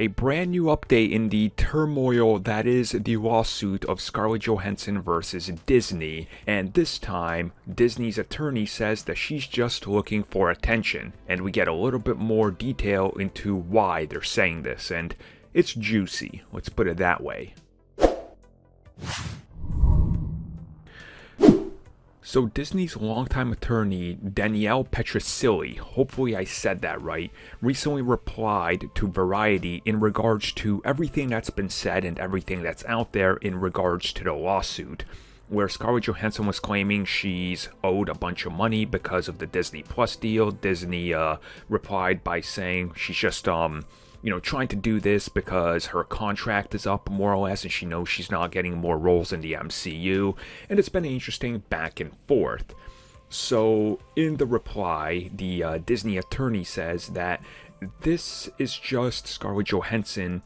A brand new update in the turmoil that is the lawsuit of Scarlett Johansson versus Disney, and this time Disney's attorney says that she's just looking for attention, and we get a little bit more detail into why they're saying this, and it's juicy, let's put it that way. So Disney's longtime attorney, Danielle Petrosilli, hopefully I said that right, recently replied to Variety in regards to everything that's been said and everything that's out there in regards to the lawsuit, where Scarlett Johansson was claiming she's owed a bunch of money because of the Disney Plus deal. Disney replied by saying she's just trying to do this because her contract is up, more or less, and she knows she's not getting more roles in the MCU, and it's been an interesting back and forth. So, in the reply, the Disney attorney says that this is just Scarlett Johansson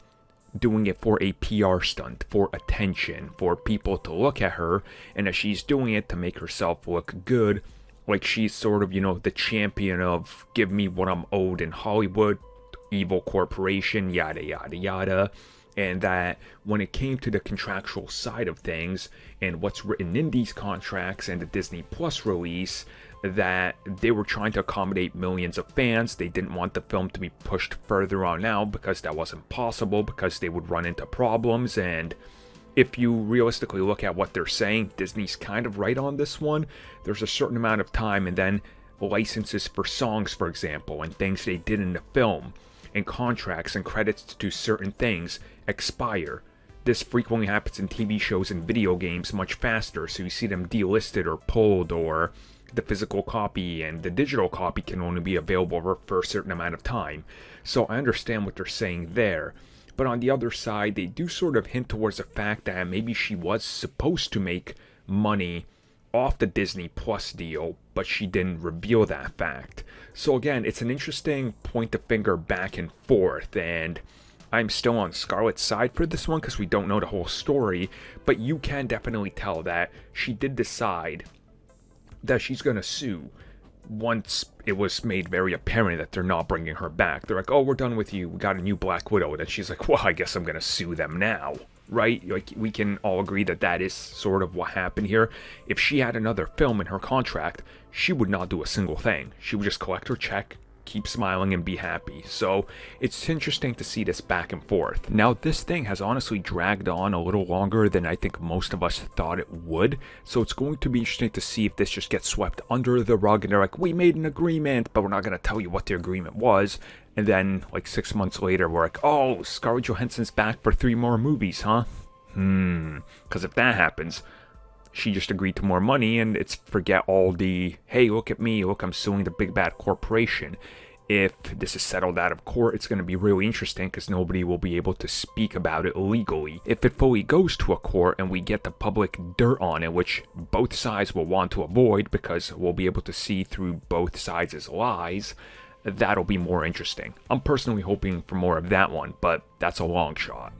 doing it for a PR stunt, for attention, for people to look at her, and that she's doing it to make herself look good, like she's sort of, the champion of give me what I'm owed in Hollywood, evil corporation, yada yada yada, and that when it came to the contractual side of things and what's written in these contracts and the Disney Plus release, that they were trying to accommodate millions of fans. They didn't want the film to be pushed further on out because that wasn't possible, because they would run into problems. And if you realistically look at what they're saying, Disney's kind of right on this one. There's a certain amount of time, and then licenses for songs, for example, and things they did in the film, and contracts and credits to certain things expire. This frequently happens in TV shows and video games much faster, so you see them delisted or pulled, or the physical copy and the digital copy can only be available for a certain amount of time. So I understand what they're saying there. But on the other side, they do sort of hint towards the fact that maybe she was supposed to make money off the Disney Plus deal, but she didn't reveal that fact. So again, it's an interesting point the finger back and forth, and I'm still on Scarlett's side for this one because we don't know the whole story, but you can definitely tell that she did decide that she's going to sue once it was made very apparent that they're not bringing her back. They're like, oh, we're done with you, we got a new Black Widow, and then she's like, well, I guess I'm going to sue them now. Right? Like, we can all agree that that is sort of what happened here. If she had another film in her contract, she would not do a single thing. She would just collect her check, keep smiling, and be happy. So it's interesting to see this back and forth. Now, this thing has honestly dragged on a little longer than I think most of us thought it would. So it's going to be interesting to see if this just gets swept under the rug and they're like, we made an agreement, but we're not going to tell you what the agreement was. And then, like 6 months later, we're like, oh, Scarlett Johansson's back for 3 more movies, huh? Because if that happens, she just agreed to more money, and it's forget all the, hey, look at me, look, I'm suing the big bad corporation. If this is settled out of court, it's going to be really interesting because nobody will be able to speak about it legally. If it fully goes to a court and we get the public dirt on it, which both sides will want to avoid because we'll be able to see through both sides' lies, that'll be more interesting. I'm personally hoping for more of that one, but that's a long shot.